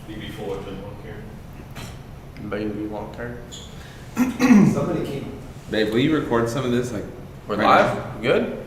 B&B Lawn Care. B&B Lawn Care. Somebody came. Babe, will you record some of this? Like, We're right live? now? Good?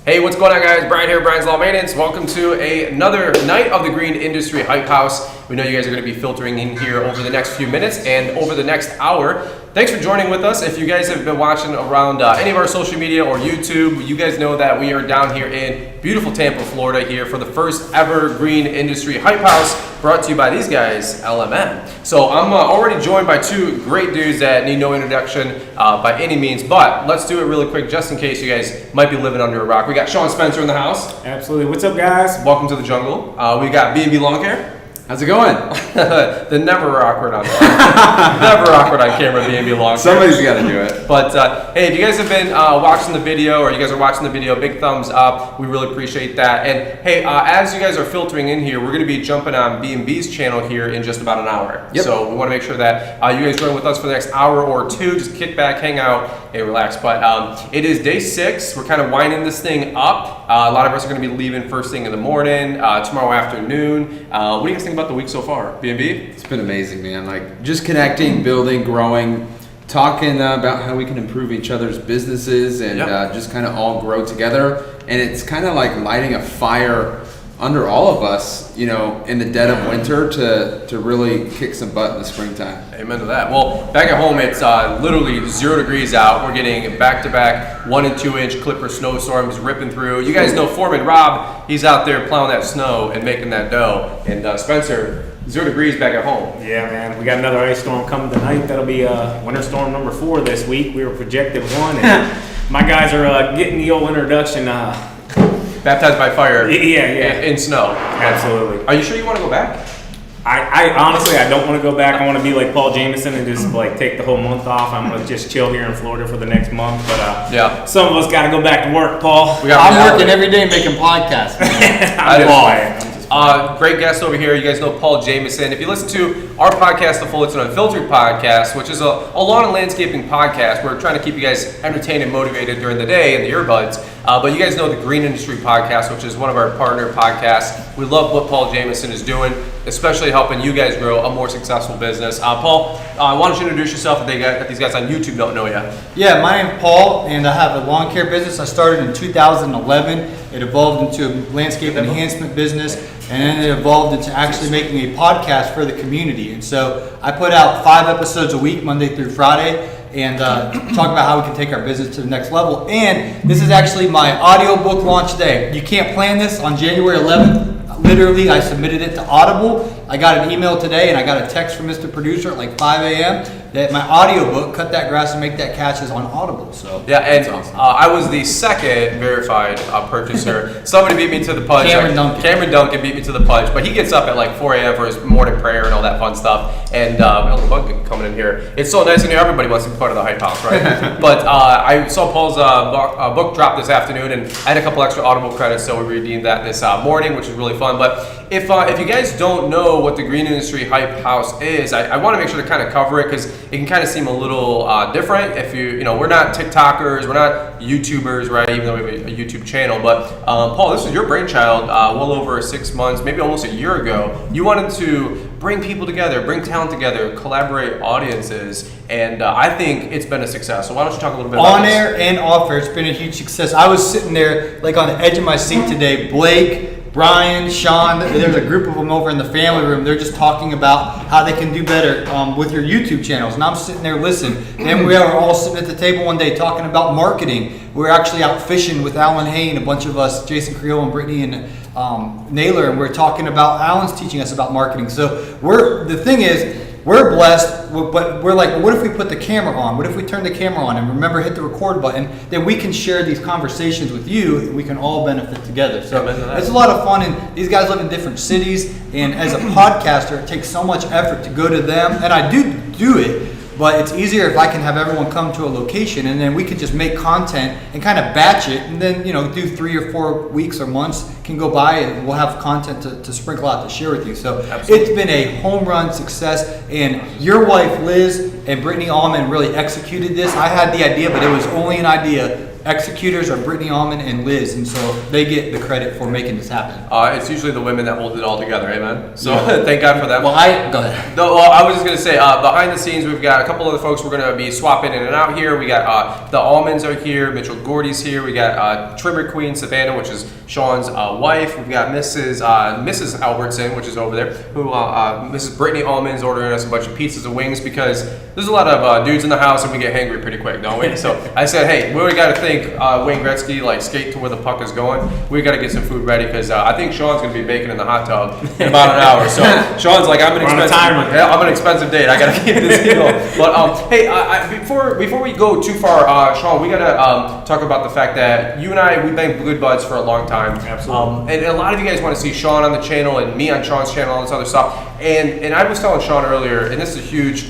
Hey, what's going on, guys? Brian here, Brian's Law Maintenance. Welcome to another night of the Green Industry Hype House. We know you guys are going to be filtering in here over the next few minutes and over the next hour. Thanks for joining with us. If you guys have been watching around any of our social media or YouTube, you guys know that we are down here in beautiful Tampa, Florida here for the first ever Green Industry Hype House brought to you by these guys, LMM. So I'm already joined by two great dudes that need no introduction by any means, but let's do it really quick just in case you guys might be living under a rock. We got Sean Spencer in the house. Absolutely. What's up, guys? Welcome to the jungle. We got B&B Lawn Care. How's it going? The never awkward on never awkward on camera, B&B Lawn Care. Somebody's got to do it. But hey, if you guys have been watching the video, or you guys are watching the video, big thumbs up. We really appreciate that. And hey, as you guys are filtering in here, we're going to be jumping on B&B's channel here in just about an hour. Yep. So we want to make sure that you guys join with us for the next hour or two. Just kick back, hang out, and relax. But it is day 6. We're kind of winding this thing up. A lot of us are going to be leaving first thing in the morning, tomorrow afternoon. What do you guys think about the week so far, B&B? It's been amazing, man. Like, just connecting, building, growing, talking about how we can improve each other's businesses and just kind of all grow together. And it's kind of like lighting a fire under all of us, you know, in the dead of winter to really kick some butt in the springtime. Amen to that. Well, back at home, it's literally 0 degrees out. We're getting back-to-back 1 and 2 inch clipper snowstorms ripping through. You guys know Foreman Rob. He's out there plowing that snow and making that dough. And Spencer, 0 degrees back at home. Yeah, man. We got another ice storm coming tonight. That'll be winter storm number 4 this week. We were projected 1. And my guys are getting the old introduction. Baptized by fire. Yeah. In snow. Absolutely. Are you sure you want to go back? I honestly, I don't want to go back. I want to be like Paul Jameson and just like take the whole month off. I'm going to just chill here in Florida for the next month. But yeah, some of us got to go back to work, Paul. I'm working every day making podcasts. Great guest over here. You guys know Paul Jameson. If you listen to our podcast, the Full It's an Unfiltered podcast, which is a lawn and landscaping podcast, we're trying to keep you guys entertained and motivated during the day in the earbuds. But you guys know the Green Industry podcast, which is one of our partner podcasts. We love what Paul Jameson is doing, especially helping you guys grow a more successful business. Paul, why don't you introduce yourself if these guys on YouTube don't know you? Yeah, my name's Paul, and I have a lawn care business. I started in 2011. It evolved into a landscape enhancement business, and then it evolved into actually making a podcast for the community. And so I put out 5 episodes a week, Monday through Friday, and talk about how we can take our business to the next level. And this is actually my audiobook launch day. You can't plan this. On January 11th, literally, I submitted it to Audible. I got an email today, and I got a text from Mr. Producer at like 5 a.m. that my audiobook, Cut That Grass and Make That Catch, is on Audible. So yeah, and awesome. I was the second verified purchaser. Somebody beat me to the punch. Cameron Duncan beat me to the punch, but he gets up at like 4 a.m. for his morning prayer and all that fun stuff. And we have a bug coming in here. It's so nice in here. Everybody wants to be part of the Hype House, right? But I saw Paul's book drop this afternoon, and I had a couple extra Audible credits, so we redeemed that this morning, which is really fun. But if you guys don't know what the Green Industry Hype House is, I want to make sure to kind of cover it because it can kind of seem a little different. If you know, we're not TikTokers, we're not YouTubers, right? Even though we have a YouTube channel. But Paul, this is your brainchild. Well over 6 months, maybe almost a year ago. You wanted to bring people together, bring talent together, collaborate audiences, and I think it's been a success. So why don't you talk a little bit about on air and off air? It's been a huge success. I was sitting there like on the edge of my seat today. Blake, Brian, Sean, there's a group of them over in the family room. They're just talking about how they can do better with your YouTube channels. And I'm sitting there listening. And we are all sitting at the table one day talking about marketing. We were actually out fishing with Alan Hain, a bunch of us, Jason Creel and Brittany and Naylor, and we're talking about, Alan's teaching us about marketing. So the thing is, we're blessed, but we're like, what if we put the camera on? What if we turn the camera on and remember hit the record button? Then we can share these conversations with you and we can all benefit together. So it's a lot of fun, and these guys live in different cities, and as a podcaster, it takes so much effort to go to them, and I do it, but it's easier if I can have everyone come to a location, and then we can just make content and kind of batch it, and then do 3 or 4 weeks or months can go by, and we'll have content to sprinkle out to share with you. So It's been a home run success, and your wife Liz and Brittany Auman really executed this. I had the idea, but it was only an idea. executors are Brittany Auman and Liz, and so they get the credit for making this happen. It's usually the women that hold it all together, amen? So thank God for them. Well, go ahead. No, well, I was just going to say, behind the scenes, we've got a couple other folks we're going to be swapping in and out here. We got the Almonds are here, Mitchell Gordy's here. We got Trimmer Queen Savannah, which is Sean's wife. We've got Mrs. Albertson, which is over there, who Mrs. Brittany Almonds ordering us a bunch of pizzas and wings because there's a lot of dudes in the house and we get hangry pretty quick, don't we? So I said, hey, we got to think Wayne Gretzky, like skate to where the puck is going. We got to get some food ready because I think Sean's going to be baking in the hot tub in about an hour. So Sean's like, I'm an expensive date. I got to keep this deal. But hey, before we go too far, Sean, we got to talk about the fact that you and I, we've been good buds for a long time. Absolutely. And a lot of you guys want to see Sean on the channel and me on Sean's channel, all this other stuff. And I was telling Sean earlier, and this is a huge,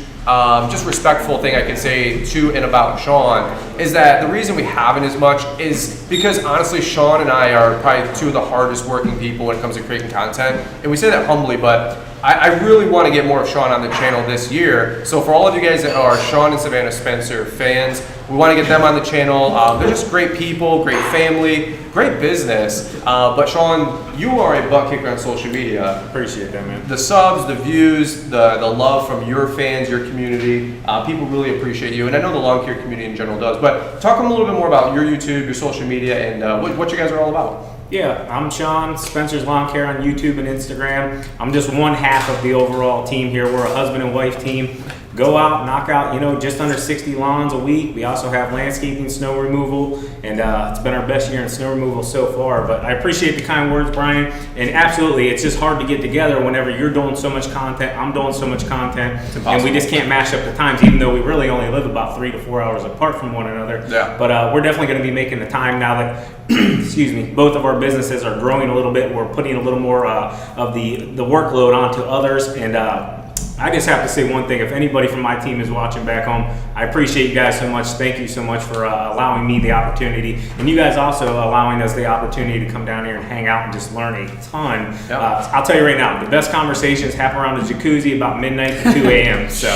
just respectful thing I can say to and about Sean, is that the reason we haven't as much is because honestly, Sean and I are probably two of the hardest working people when it comes to creating content. And we say that humbly, but I really want to get more of Sean on the channel this year. So for all of you guys that are Sean and Savannah Spencer fans, we want to get them on the channel. They're just great people, great family, great business. But Sean, you are a butt kicker on social media. Appreciate that, man. The subs, the views, the love from your fans, your community, people really appreciate you. And I know the lawn care community in general does. But talk a little bit more about your YouTube, your social media, and what you guys are all about. Yeah, I'm Sean, Spencer's Lawn Care on YouTube and Instagram. I'm just one half of the overall team here. We're a husband and wife team. Go out, knock out, just under 60 lawns a week. We also have landscaping, snow removal, and it's been our best year in snow removal so far. But I appreciate the kind words, Brian. And absolutely, it's just hard to get together whenever you're doing so much content, I'm doing so much content, and we just can't mash up the times, even though we really only live about 3 to 4 hours apart from one another. Yeah. But we're definitely going to be making the time now that excuse me, both of our businesses are growing a little bit. We're putting a little more of the workload onto others, and I just have to say one thing. If anybody from my team is watching back home, I appreciate you guys so much. Thank you so much for allowing me the opportunity, and you guys also allowing us the opportunity to come down here and hang out and just learn a ton. Yep. I'll tell you right now, the best conversations happen around the jacuzzi about midnight to 2 a.m. So,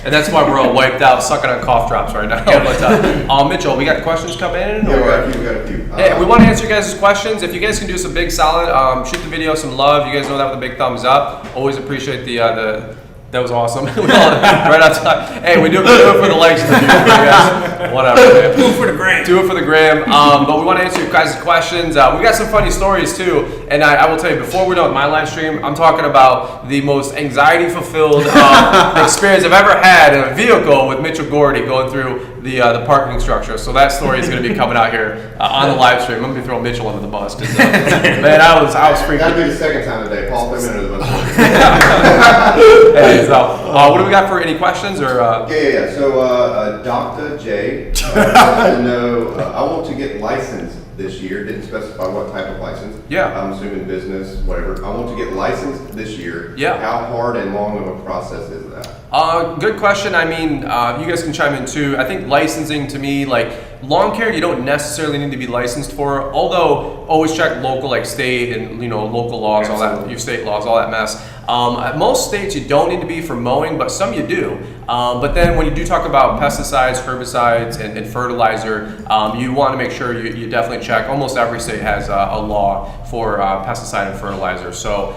and that's why we're all wiped out, sucking on cough drops right now. But Mitchell, we got questions coming in? Yeah, we got a few. Hey, we want to answer you guys' questions. If you guys can do us a big solid, shoot the video some love. You guys know that with a big thumbs up. Always appreciate the that was awesome. Right on time. Hey, we do it for the likes and the views, guys. Whatever, man. do it for the gram. Do it for the gram. But we want to answer your guys' questions. We got some funny stories too. And I will tell you, before we're done with my live stream, I'm talking about the most anxiety-fulfilled experience I've ever had in a vehicle with Mitchell Gordy going through the parking structure. So that story is going to be coming out here on the live stream. I'm going to be throwing Mitchell under the bus. Cause, man, I was freaking. That'll be the second time today. Paul threw me under the bus. Hey, so, what do we got for any questions or? Yeah. So, Dr. J wants to know. I want to get licensed this year. Didn't specify what type of license. Yeah. I'm assuming business, whatever. I want to get licensed this year. Yeah. How hard and long of a process is that? Good question. I mean, you guys can chime in too. I think licensing to me, like lawn care, you don't necessarily need to be licensed for. Although, always check local, like state and local laws, all that, your state laws, all that mess. Most states you don't need to be for mowing, but some you do. But then when you do talk about pesticides, herbicides, and fertilizer, you want to make sure you definitely check. Almost every state has a law for pesticide and fertilizer. So,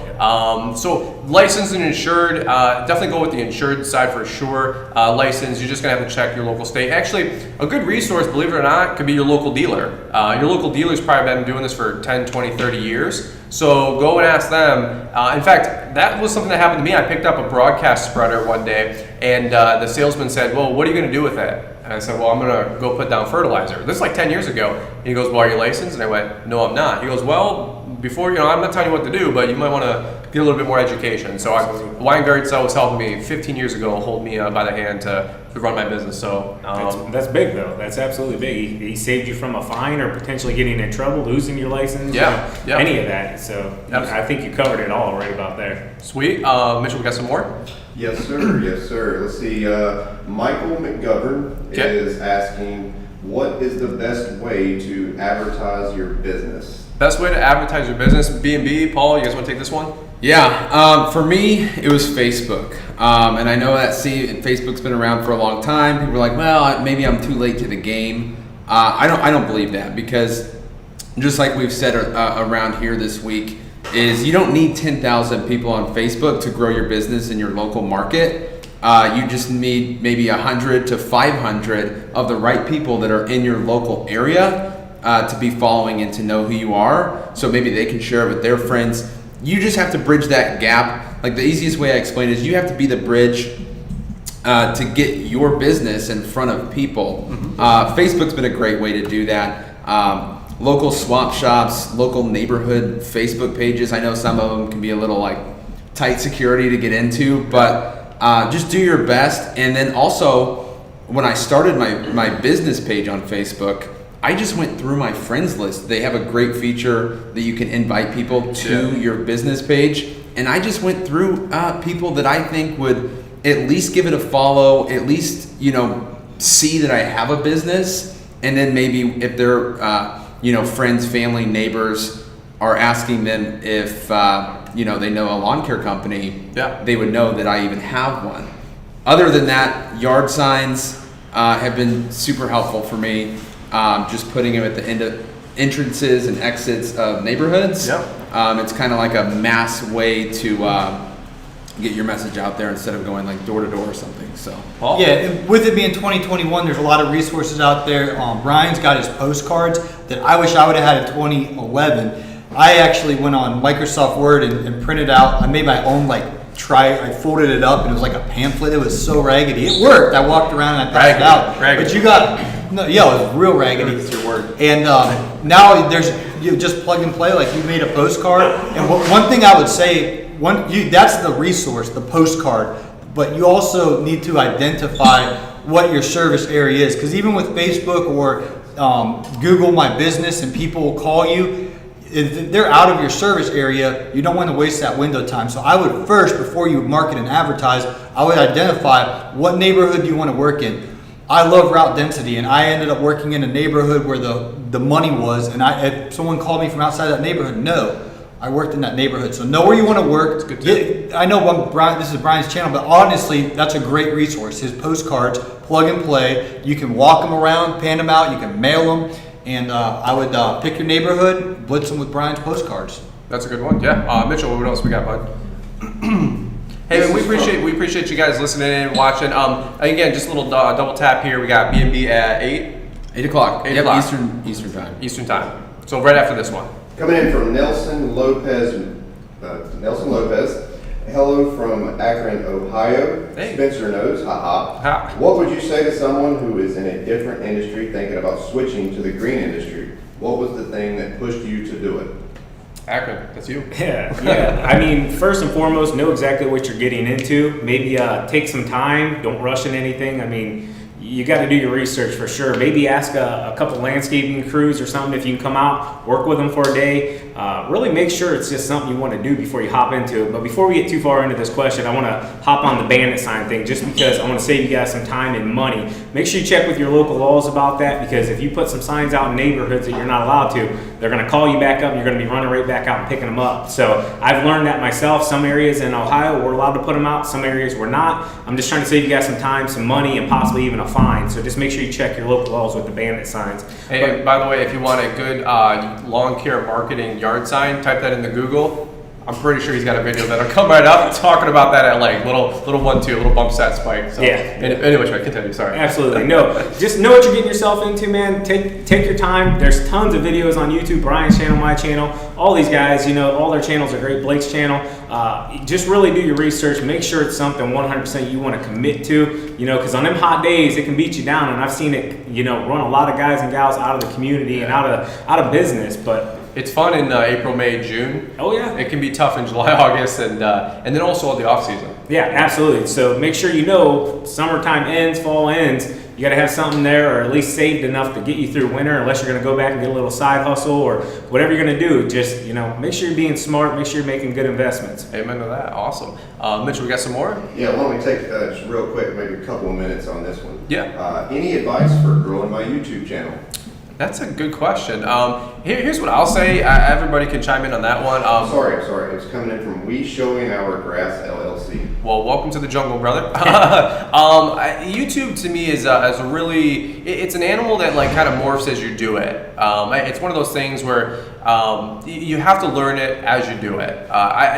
licensed and insured, definitely go with the insured side for sure. License, you're just gonna have to check your local state. Actually, a good resource, believe it or not, could be your local dealer. Your local dealer's probably been doing this for 10, 20, 30 years. So go and ask them. In fact, that was something that happened to me. I picked up a broadcast spreader one day, and the salesman said, well, what are you going to do with it? And I said, well, I'm going to go put down fertilizer. This is like 10 years ago. And he goes, well, are you licensed? And I went, no, I'm not. He goes, well, before, I'm not telling you what to do, but you might want to get a little bit more education. So Weingart's was helping me 15 years ago, hold me by the hand to run my business. So that's big though. That's absolutely big. He saved you from a fine or potentially getting in trouble, losing your license. Any of that. So I think you covered it all right about there. Sweet. Mitchell, we got some more? Yes, sir. Yes, sir. Let's see. Michael McGovern is asking, what is the best way to advertise your business? Best way to advertise your business? B&B, Paul, you guys want to take this one? Yeah, for me, it was Facebook. And I know that Facebook's been around for a long time. People are like, well, maybe I'm too late to the game. I don't believe that, because just like we've said around here this week, is you don't need 10,000 people on Facebook to grow your business in your local market. You just need maybe 100 to 500 of the right people that are in your local area to be following and to know who you are. So maybe they can share it with their friends. You just have to bridge that gap. Like the easiest way I explain is you have to be the bridge to get your business in front of people. Facebook's been a great way to do that. Local swap shops, local neighborhood Facebook pages. I know some of them can be a little like tight security to get into, but just do your best. And then also, when I started my business page on Facebook, I just went through my friends list. They have a great feature that you can invite people to your business page. And I just went through people that I think would at least give it a follow, at least, see that I have a business. And then maybe if they're, friends, family, neighbors are asking them if, they know a lawn care company, they would know that I even have one. Other than that, yard signs have been super helpful for me. Just putting them at the end of entrances and exits of neighborhoods. It's kind of like a mass way to get your message out there instead of going like door to door or something. So yeah, and with it being 2021, there's a lot of resources out there. Brian's got his postcards that I wish I would have had in 2011. I actually went on Microsoft Word and printed out. I made my own I folded it up and it was like a pamphlet. It was so raggedy. It worked. I walked around and I passed it out. But you got it was real raggedy. It's your word. And now you just plug and play. Like you made a postcard. And one thing I would say, that's the resource, the postcard. But you also need to identify what your service area is, because even with Facebook or Google My Business and people will call you, if they're out of your service area, you don't want to waste that window time. So I would first, before you market and advertise, I would identify what neighborhood do you want to work in. I love route density, and I ended up working in a neighborhood where the money was, and if someone called me from outside that neighborhood, no. I worked in that neighborhood, so know where you want to work. It's good I know this is Brian's channel, but honestly, that's a great resource. His postcards, plug and play. You can walk them around, pan them out, you can mail them, and I would pick your neighborhood, blitz them with Brian's postcards. That's a good one. Yeah, Mitchell, what else we got, bud? Hey, man, we appreciate you guys listening in and watching. Again, just a little double tap here. We got B&B at 8 o'clock. 8 o'clock. Eastern time. Eastern time. So right after this one. Coming in from Nelson Lopez. Hello from Akron, Ohio. Hey. Spencer knows, haha. What would you say to someone who is in a different industry thinking about switching to the green industry? What was the thing that pushed you to do it? Akron, that's you. Yeah. I mean, first and foremost, know exactly what you're getting into. Maybe take some time. Don't rush in anything. I mean, you got to do your research for sure. Maybe ask a couple landscaping crews or something if you can come out, work with them for a day. Really make sure it's just something you want to do before you hop into it. But before we get too far into this question, I want to hop on the bandit sign thing just because I want to save you guys some time and money. Make sure you check with your local laws about that, because if you put some signs out in neighborhoods that you're not allowed to, they're going to call you back up and you're going to be running right back out and picking them up. So I've learned that myself. Some areas in Ohio we're allowed to put them out, some areas we're not. I'm just trying to save you guys some time, some money, and possibly even a fine. So just make sure you check your local laws with the bandit signs. Hey, by the way, if you want a good lawn care marketing yard sign, type that into Google. I'm pretty sure he's got a video that'll come right up talking about that at like little 1-2, little bump set spike. So, yeah. Anyway, continue. Sorry. Absolutely. No, just know what you're getting yourself into, man. Take your time. There's tons of videos on YouTube, Brian's channel, my channel, all these guys, all their channels are great. Blake's channel. Just really do your research. Make sure it's something 100% you want to commit to, because on them hot days, it can beat you down. And I've seen it, run a lot of guys and gals out of the community and out of business, but it's fun in April, May, June. Oh yeah. It can be tough in July, August, and then also the off season. Yeah, absolutely. So make sure summertime ends, fall ends. You got to have something there, or at least saved enough to get you through winter, unless you're going to go back and get a little side hustle or whatever you're going to do. Just make sure you're being smart. Make sure you're making good investments. Amen to that. Awesome. Mitchell, we got some more? Yeah, why don't we take just real quick, maybe a couple of minutes on this one. Yeah. Any advice for growing my YouTube channel? That's a good question. Here's what I'll say. Everybody can chime in on that one. Sorry. It's coming in from We Showing Our Grass LLC. Well, welcome to the jungle, brother. YouTube to me is a really, it's an animal that like kind of morphs as you do it. It's one of those things where you have to learn it as you do it.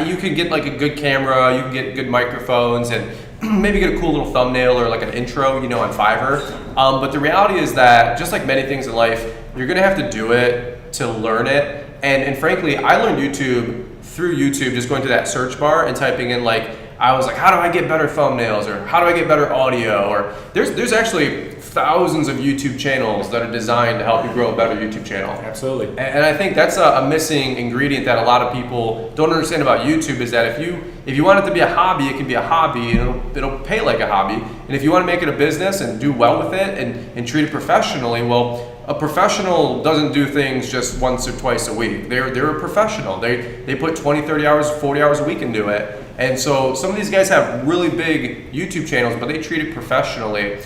You can get like a good camera, you can get good microphones, and maybe get a cool little thumbnail or like an intro, on Fiverr. But the reality is that just like many things in life, you're gonna have to do it to learn it. And frankly, I learned YouTube through YouTube, just going to that search bar and typing in I was like, how do I get better thumbnails, or how do I get better audio? Or there's actually thousands of YouTube channels that are designed to help you grow a better YouTube channel. Absolutely. And I think that's a missing ingredient that a lot of people don't understand about YouTube, is that if you want it to be a hobby, it can be a hobby, and it'll pay like a hobby. And if you want to make it a business and do well with it and treat it professionally, well, a professional doesn't do things just once or twice a week. They're a professional. They put 20, 30 hours, 40 hours a week into it. And so some of these guys have really big YouTube channels, but they treat it professionally.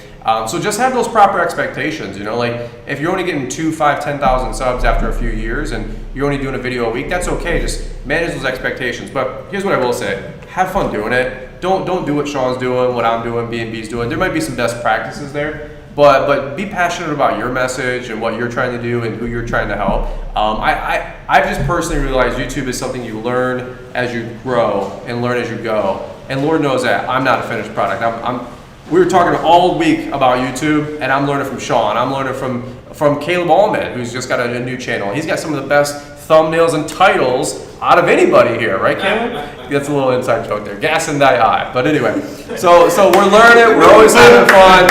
So just have those proper expectations, if you're only getting 2, 5, 10,000 subs after a few years and you're only doing a video a week, that's okay. Just manage those expectations. But here's what I will say. Have fun doing it. Don't do what Sean's doing, what I'm doing, B&B's doing. There might be some best practices there. But be passionate about your message and what you're trying to do and who you're trying to help. I've just personally realized YouTube is something you learn as you grow and learn as you go. And Lord knows that I'm not a finished product. We were talking all week about YouTube, and I'm learning from Sean. I'm learning from Caleb Auman, who's just got a new channel. He's got some of the best thumbnails and titles out of anybody here, right, Caleb? That's a little inside joke there. Gas and die. But anyway, so we're learning. We're always having fun.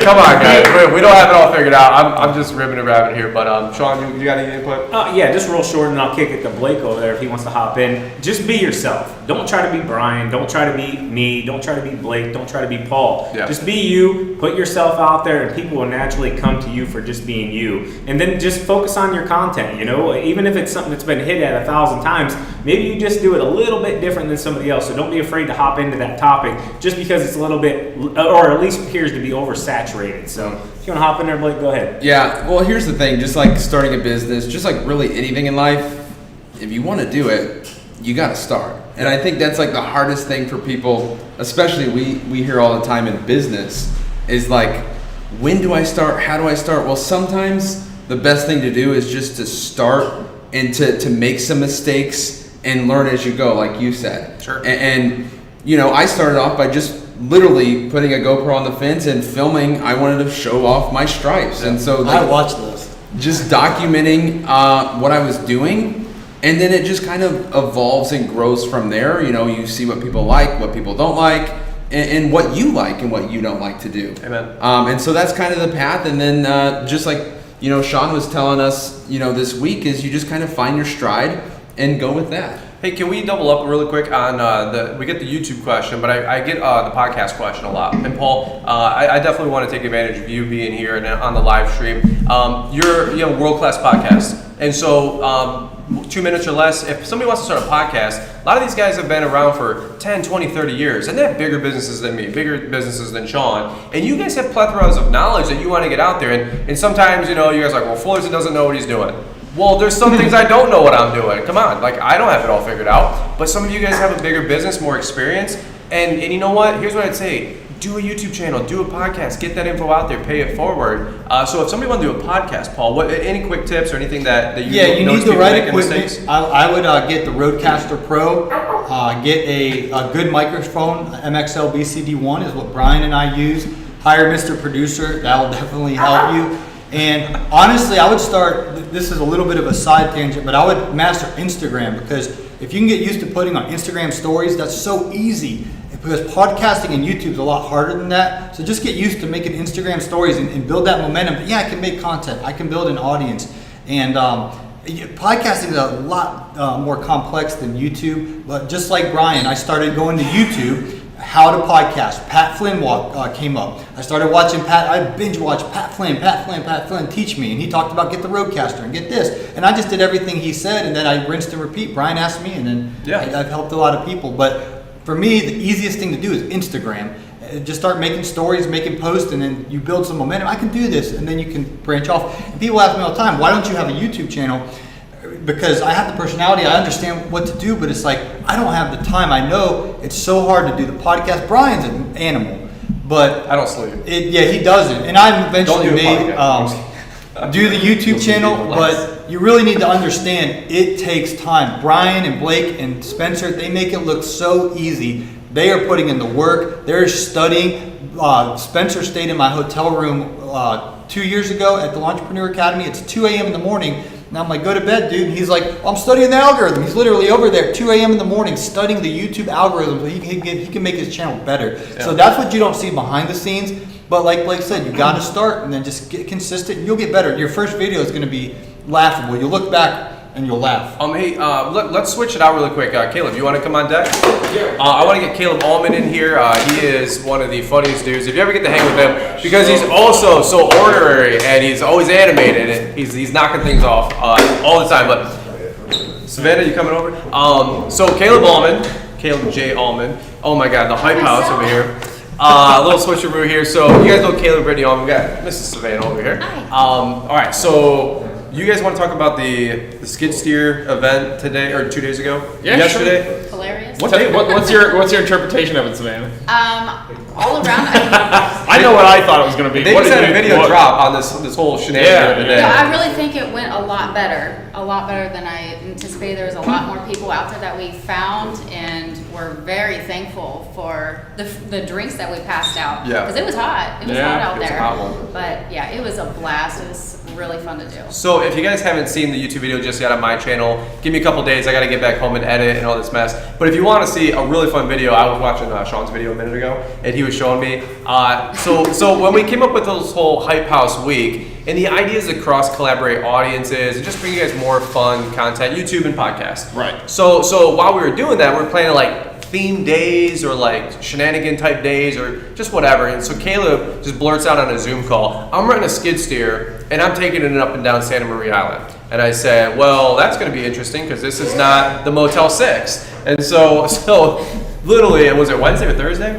Come on, guys. We don't have it all figured out. I'm just ribbing and rabbing here. But Sean, you got any input? Yeah, just real short, and I'll kick it to Blake over there if he wants to hop in. Just be yourself. Don't try to be Brian. Don't try to be me. Don't try to be Blake. Don't try to be Paul. Yeah. Just be you. Put yourself out there, and people will naturally come to you for just being you. And then just focus on your content. Even if it's something that's been hit at 1,000 times, maybe you just do it a little bit different than somebody else. So don't be afraid to hop into that topic just because it's a little bit, or at least appears to be oversaturated. So if you want to hop in there, Blake, go ahead. Yeah, well, here's the thing. Just like starting a business, just like really anything in life, if you want to do it, you got to start. And I think that's like the hardest thing for people, especially we hear all the time in business, is like, when do I start? How do I start? Well, sometimes the best thing to do is just to start and to make some mistakes and learn as you go, like you said. Sure. And I started off by just literally putting a GoPro on the fence and filming. I wanted to show off my stripes. And so I watched those. Just documenting what I was doing. And then it just kind of evolves and grows from there. You see what people like, what people don't like, and what you like and what you don't like to do. Amen. And so that's kind of the path. And then just like, Sean was telling us, this week, is you just kind of find your stride and go with that. Hey, can we double up really quick on we get the YouTube question, but I get the podcast question a lot. And Paul, I definitely want to take advantage of you being here and on the live stream. You're world-class podcast. And so 2 minutes or less, if somebody wants to start a podcast, a lot of these guys have been around for 10, 20, 30 years, and they have bigger businesses than me, bigger businesses than Sean. And you guys have plethoras of knowledge that you want to get out there. And sometimes, you guys are like, well, Fullerton doesn't know what he's doing. Well, there's some things I don't know what I'm doing. Come on, I don't have it all figured out. But some of you guys have a bigger business, more experience. And you know what? Here's what I'd say. Do a YouTube channel, do a podcast, get that info out there, pay it forward. So if somebody wants to do a podcast, Paul, any quick tips or anything that you need the right equipment. I would get the Rodecaster Pro, get a good microphone. MXL BCD1 is what Brian and I use. Hire Mr. Producer, that will definitely help you. And honestly, I would start, this is a little bit of a side tangent, but I would master Instagram, because if you can get used to putting on Instagram stories, that's so easy. Because podcasting and YouTube is a lot harder than that. So just get used to making Instagram stories and build that momentum. But yeah, I can make content. I can build an audience. And podcasting is a lot more complex than YouTube. But just like Brian, I started going to YouTube, how to podcast. Pat Flynn came up. I started watching I binge watched Pat Flynn teach me. And he talked about get the Rodecaster and get this. And I just did everything he said, and then I rinsed and repeat. Brian asked me, and then I've helped a lot of people. But for me, the easiest thing to do is Instagram. Just start making stories, making posts, and then you build some momentum. I can do this, and then you can branch off. And people ask me all the time, why don't you have a YouTube channel? because I have the personality, I understand what to do, but it's like, I don't have the time. I know it's so hard to do the podcast. Brian's an animal, but I don't sleep. He doesn't. And I eventually made do the YouTube channel, but you really need to understand it takes time. Brian and Blake and Spencer, they make it look so easy. They are putting in the work. They're studying. Spencer stayed in my hotel room 2 years ago at the Entrepreneur Academy. It's 2 a.m. in the morning. And I'm like, go to bed, dude. And he's like, I'm studying the algorithm. He's literally over there at 2 a.m. in the morning studying the YouTube algorithm so he can make his channel better. Yeah. So that's what you don't see behind the scenes. But like Blake said, you got to start and then just get consistent and you'll get better. Your first video is going to be laughable. You'll look back and you'll laugh. Hey, let's switch it out really quick. Caleb, you want to come on deck? Yeah. I want to get Caleb Auman in here. He is one of the funniest dudes. If you ever get to hang with him, because he's also so ornery and he's always animated and he's knocking things off all the time. But Savannah, you coming over? So Caleb Auman, Caleb J. Auman. Oh my God, the hype house over here. A little switcheroo here. So you guys know Caleb, Brittany Auman. We got Mrs. Savannah over here. Hi. All right, so you guys want to talk about the skid steer event today or 2 days ago? Yeah, yesterday. Sure. Hilarious. What's your interpretation of it, Savannah? All around. I know what I thought it was going to be. They just had a video drop on this whole shenanigan today. Yeah, I really think it went a lot better than I anticipated. There was a lot more people out there that we found, and we're very thankful for the drinks that we passed out. Yeah. Because it was hot. It was hot out it was there. a hot one. But yeah, it was a blast. It was really fun to do. So if you guys haven't seen the YouTube video just yet on my channel, give me a couple days. I got to get back home and edit and all this mess. But if you want to see a really fun video, I was watching Sean's video a minute ago, and he was showing me. So when we came up with this whole Hype House week, and the idea is to cross-collaborate audiences and just bring you guys more fun content, YouTube and podcast. Right. So while we were doing that, we were planning like theme days or like shenanigan type days or just whatever. And so Caleb just blurts out on a Zoom call, I'm running a skid steer and I'm taking it up and down Santa Maria Island. And I said, well, that's going to be interesting because this is not the Motel 6. And so literally, was it Wednesday or Thursday?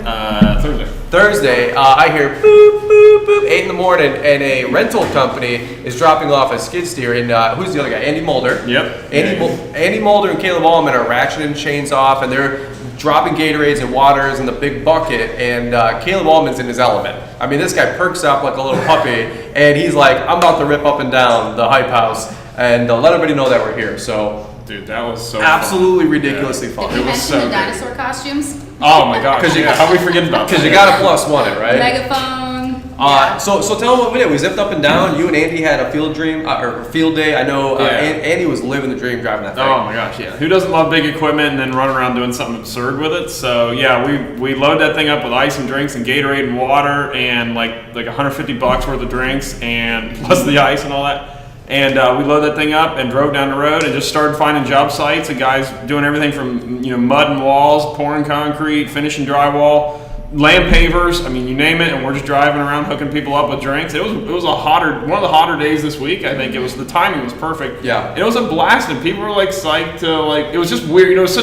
Thursday, I hear boop, boop, boop, 8 in the morning, and a rental company is dropping off a skid steer. And who's the other guy? Andy Mulder. Yep. Andy Mulder and Caleb Auman are ratcheting chains off, and they're dropping Gatorades and waters in the big bucket, and Caleb Auman's in his element. I mean, this guy perks up like a little puppy, and he's like, I'm about to rip up and down the Hype House, and let everybody know that we're here. So, dude, that was so absolutely ridiculously fun. Did you was mention so the good. dinosaur costumes? Oh my gosh. How we forget about that? Because you got to +1 it, right? Megaphone. So tell them what we did. We zipped up and down. You and Andy had a field dream or field day. I know Andy was living the dream driving that thing. Oh my gosh, yeah. Who doesn't love big equipment and then run around doing something absurd with it? So yeah, we load that thing up with ice and drinks and Gatorade and water and like $150 worth of drinks and plus the ice and all that. And we loaded that thing up and drove down the road and just started finding job sites and guys doing everything from mud and walls, pouring concrete, finishing drywall, laying pavers. I mean, you name it. And we're just driving around hooking people up with drinks. It was one of the hotter days this week. I think the timing was perfect. Yeah. It was a blast and people were like psyched to it was just weird. It was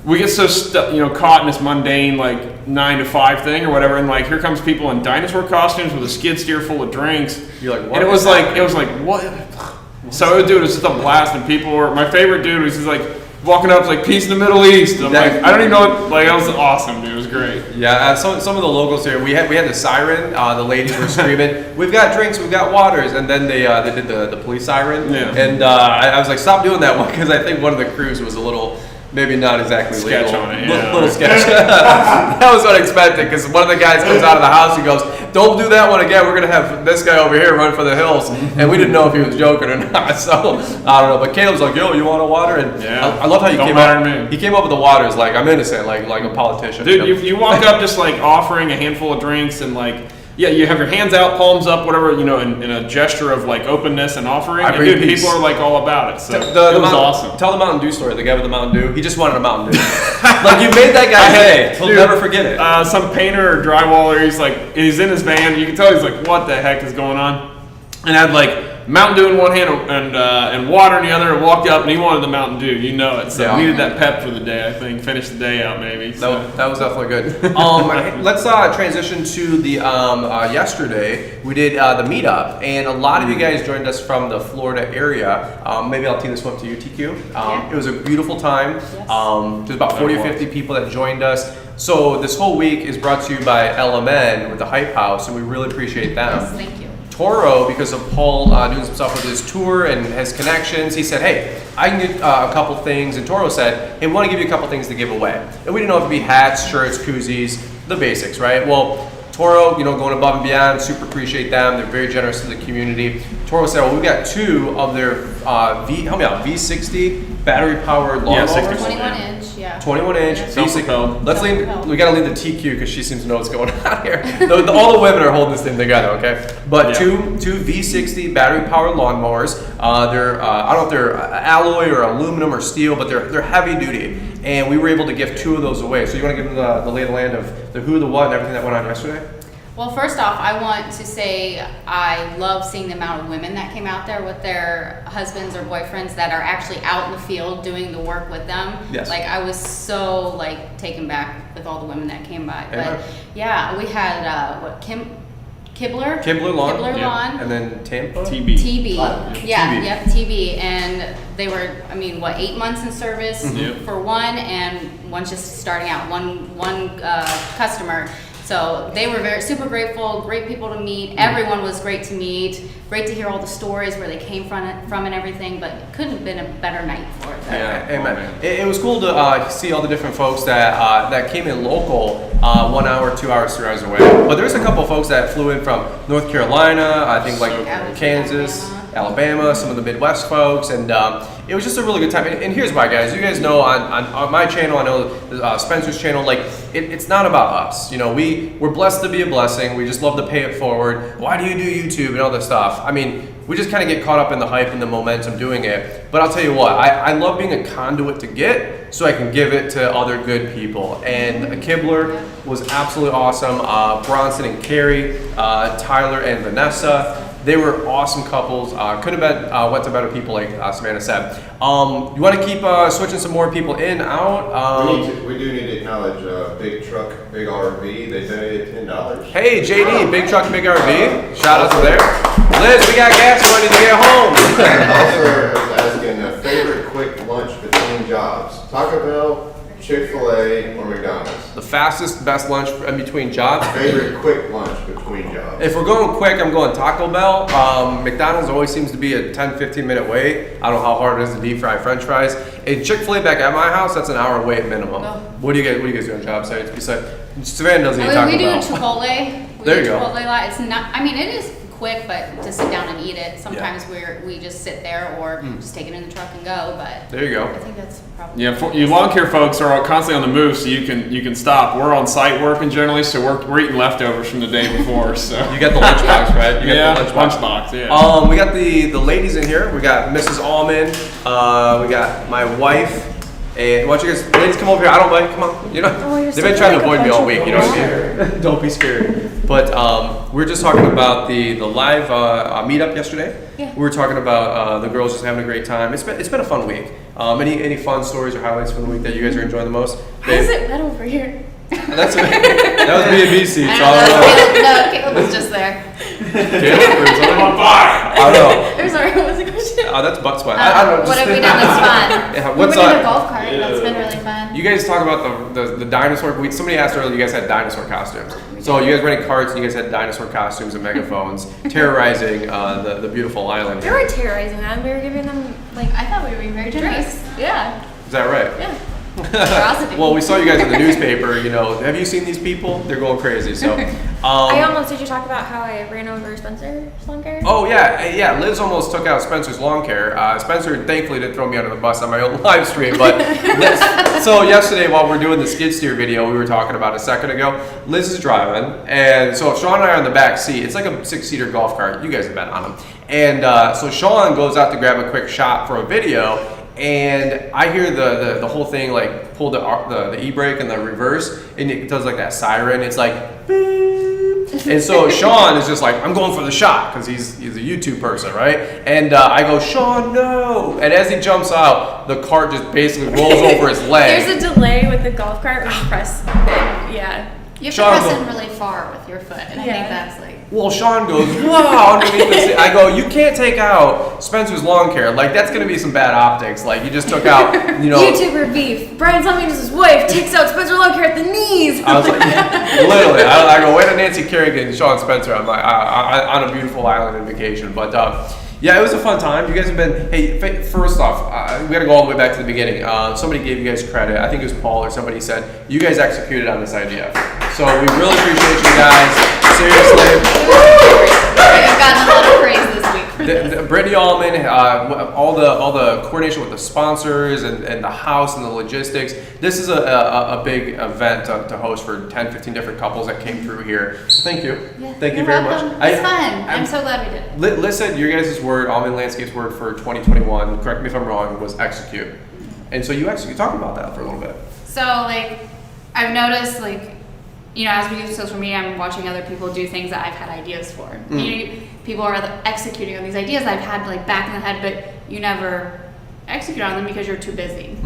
we get so caught in this mundane 9 to 5 thing or whatever, and here comes people in dinosaur costumes with a skid steer full of drinks. You're like, what? And it was like what? So dude, it was just a blast, and people were. My favorite dude was just walking up peace in the Middle East. And I'm I don't even know what, that was awesome, dude. It was great. Yeah, some of the locals here, we had the siren. The ladies were screaming, "We've got drinks, we've got waters," and then they did the police siren. Yeah. And I was like, "Stop doing that one," because I think one of the crews was a little. Maybe not exactly sketch legal. on it, yeah. Little sketch. That was unexpected because one of the guys comes out of the house and goes, "Don't do that one again. We're gonna have this guy over here run for the hills," and we didn't know if he was joking or not. So I don't know. But Caleb's like, "Yo, you want a water?" And I love how you came up. He came up with the waters like I'm innocent, like a politician. Dude, you walk up just offering a handful of drinks and yeah, you have your hands out, palms up, whatever, in a gesture of openness and offering. And dude, people are all about it. So it was awesome. Tell the Mountain Dew story. The guy with the Mountain Dew. He just wanted a Mountain Dew. You made that guy day. He'll never forget it. Some painter or drywaller, he's in his van. You can tell he's what the heck is going on? And had Mountain Dew in one hand and water in the other, and walked up and he wanted the Mountain Dew. You know it. So Yeah. needed that pep for the day. I think finish the day out maybe. So. That was definitely good. Let's transition to the yesterday. We did the meetup, and a lot of you guys joined us from the Florida area. Maybe I'll tee this one up to you, TQ. Yeah. It was a beautiful time. Yes. There's about 40 or 50 people that joined us. So this whole week is brought to you by LMN with the Hype House, and we really appreciate them. Yes, thank you. Toro, because of Paul doing some stuff with his tour and his connections, he said, hey, I can get a couple things. And Toro said, hey, we want to give you a couple things to give away. And we didn't know if it'd be hats, shirts, koozies, the basics, right? Well, Toro, going above and beyond, super appreciate them. They're very generous to the community. Toro said, well, we got 2 of their V60 battery powered lawnmowers. 60. 21 inch, yeah. 21 inch. Yeah. Self-propelled. We gotta leave the TQ because she seems to know what's going on here. All the women are holding this thing together, okay? But Yeah. two V60 battery powered lawnmowers. They're I don't know if they're alloy or aluminum or steel, but they're heavy duty. And we were able to give 2 of those away. So you want to give them the lay of the land of the who, the what, and everything that went on yesterday? Well, first off, I want to say I love seeing the amount of women that came out there with their husbands or boyfriends that are actually out in the field doing the work with them. Yes. Like, I was so taken back with all the women that came by. Yeah. But yeah, we had Kibler Lawn. Kibler Yeah. Lawn. And then Tampa? TB. TB. Yeah, TB. yep, TB. And they were, 8 months in service Yep. for one, and one's just starting out, one customer. So they were super grateful, great people to meet. Everyone was great to meet. Great to hear all the stories where they came from and everything, but it couldn't have been a better night for it. Yeah, Oh, amen. man. It was cool to see all the different folks that came in local, 1 hour, 2 hours, 3 hours away. But there's a couple of folks that flew in from North Carolina, I think Kansas, Alabama, some of the Midwest folks, and it was just a really good time. And here's why, guys. You guys know on my channel, I know Spencer's channel, it's not about us. We're blessed to be a blessing. We just love to pay it forward. Why do you do YouTube and all this stuff? We just kind of get caught up in the hype and the momentum doing it. But I'll tell you what, I love being a conduit to get so I can give it to other good people. And Kibler was absolutely awesome. Bronson and Carrie, Tyler and Vanessa. They were awesome couples. Could have been went to better people, like Savannah said. You want to keep switching some more people in, out? We do need to acknowledge Big Truck, Big RV. They donated $10. Hey, JD, Big Truck, Big RV. Shout out to there. Liz, we got gas money to get home. Also, was asking a favorite quick lunch between jobs: Taco Bell, Chick-fil-A, or McDonald's. The fastest, best lunch in between jobs. Favorite quick lunch between jobs. If we're going quick, I'm going Taco Bell. McDonald's always seems to be a 10-15 minute wait. I don't know how hard it is to deep fry French fries. And Chick-fil-A back at my house, that's an hour wait minimum. Oh. What do you guys do on job sites? Besides, Savannah doesn't eat Taco We do Bell. Chipotle. There you go. Chipotle a lot. It's not. It is quick, but to sit down and eat it. Sometimes we just sit there or just take it in the truck and go. But There you go. I think that's probably. Yeah, you lawn care folks are constantly on the move, so you can stop. We're on site working generally, so we're eating leftovers from the day before. So You got the lunchbox, right? You got the lunchbox. Yeah. We got the ladies in here. We got Mrs. Auman. We got my wife. And why don't you guys, ladies, come over here. I don't mind. Come on. They've been trying to avoid me all week. You know what I mean? Don't be scared. But we're just talking about the live meetup yesterday. Yeah. We were talking about the girls just having a great time. It's been a fun week. Any fun stories or highlights from the week that you guys are enjoying the most? How is it red over here? That was B&B seats. I don't know. Caleb was just there. I don't know. I'm sorry, what was the question? That's butt sweat. I don't know. What have we done that's fun? Yeah, We what's went in a up? golf cart. That's been really fun. You guys talk about the dinosaur. Somebody asked earlier. You guys had dinosaur costumes. So you guys rented carts and you guys had dinosaur costumes and megaphones, terrorizing the beautiful island. We weren't terrorizing them. We were giving them, I thought we were being very drinks. Yeah. Is that right? Yeah. Generosity. Well, we saw you guys in the newspaper. Have you seen these people? They're going crazy. So. Did you talk about how I ran over Spencer's lawn care? Oh yeah. Liz almost took out Spencer's lawn care. Spencer thankfully didn't throw me under the bus on my own live stream, but so yesterday while we're doing the skid steer video we were talking about a second ago, Liz is driving, and so Sean and I are in the back seat. It's like a 6-seater golf cart. You guys have been on them, and so Sean goes out to grab a quick shot for a video. And I hear the whole thing pull the e-brake and the reverse, and it does that siren. It's like, beep. And so Sean is just like, I'm going for the shot because he's a YouTube person, right? And I go, Sean, no! And as he jumps out, the cart just basically rolls over his leg. There's a delay with the golf cart when you press it. Yeah. You have Sean to press go- in really far with your foot, and I think that's like. Well, Sean goes, wow, underneath the seat. I go, you can't take out Spencer's Lawn Care. Like, that's going to be some bad optics. Like, you just took out, YouTuber beef. Brian Tommy's wife takes out Spencer Lawn Care at the knees. I was like, literally, I go, wait to Nancy Kerrigan and Sean Spencer. I'm like, on a beautiful island in vacation. But, yeah, it was a fun time. You guys have been, hey, first off, we got to go all the way back to the beginning. Somebody gave you guys credit. I think it was Paul or somebody said, you guys executed on this idea. So we really appreciate you guys. Seriously. I've gotten a lot of praise this week for this. Brittany Auman, all the coordination with the sponsors and the house and the logistics. This is a big event to host for 10, 15 different couples that came through here. So thank you. Yeah, thank you you're very welcome. much. It's fun. I'm so glad we did it. Listen, your guys' word, Auman Landscape's word for 2021, correct me if I'm wrong, was execute. And so you execute. Talk about that for a little bit. So like, I've noticed like, as we do social media, I'm watching other people do things that I've had ideas for. People are executing on these ideas I've had like back in the head, but you never execute on them because you're too busy.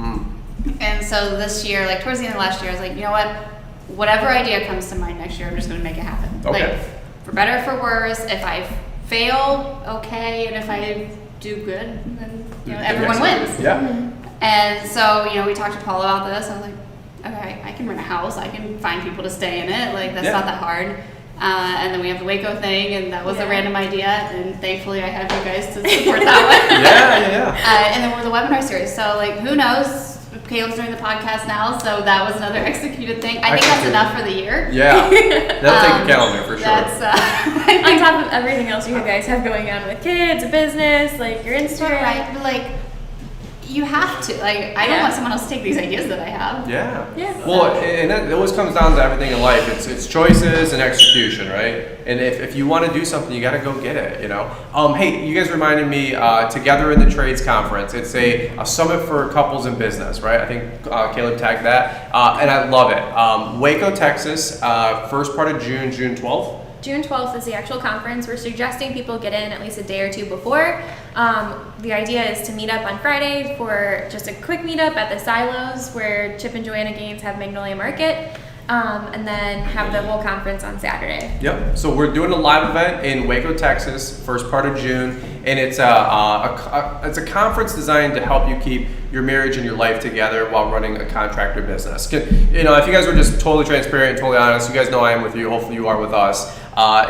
And so this year, like towards the end of last year, I was like, you know what? Whatever idea comes to mind next year, I'm just going to make it happen. Okay. Like, for better or for worse, if I fail, okay, and if I do good, then everyone wins. Yeah. And so, we talked to Paul about this. I was like, okay, I can rent a house. I can find people to stay in it. Like, that's not that hard. And then we have the Waco thing, and that was a random idea. And thankfully, I have you guys to support that one. Yeah. And then we're the webinar series. So, like, who knows? Caleb's doing the podcast now, so that was another executed thing. I think that's enough for the year. Yeah. That'll take a calendar for sure. That's on top of everything else you guys have going on with kids, business, like your Instagram. Right, but like, you have to. Like, I don't want someone else to take these ideas that I have. Yeah. Yeah. Well, and that always comes down to everything in life. It's choices and execution, right? And if you want to do something, you got to go get it, Hey, you guys reminded me, Together in the Trades Conference. It's a summit for couples in business, right? I think Caleb tagged that. And I love it. Waco, Texas, first part of June 12th. June 12th is the actual conference. We're suggesting people get in at least a day or two before. The idea is to meet up on Friday for just a quick meetup at the Silos where Chip and Joanna Gaines have Magnolia Market, and then have the whole conference on Saturday. Yep. So we're doing a live event in Waco, Texas, first part of June, and it's a conference designed to help you keep your marriage and your life together while running a contractor business. If you guys were just totally transparent and totally honest, you guys know I am with you. Hopefully you are with us.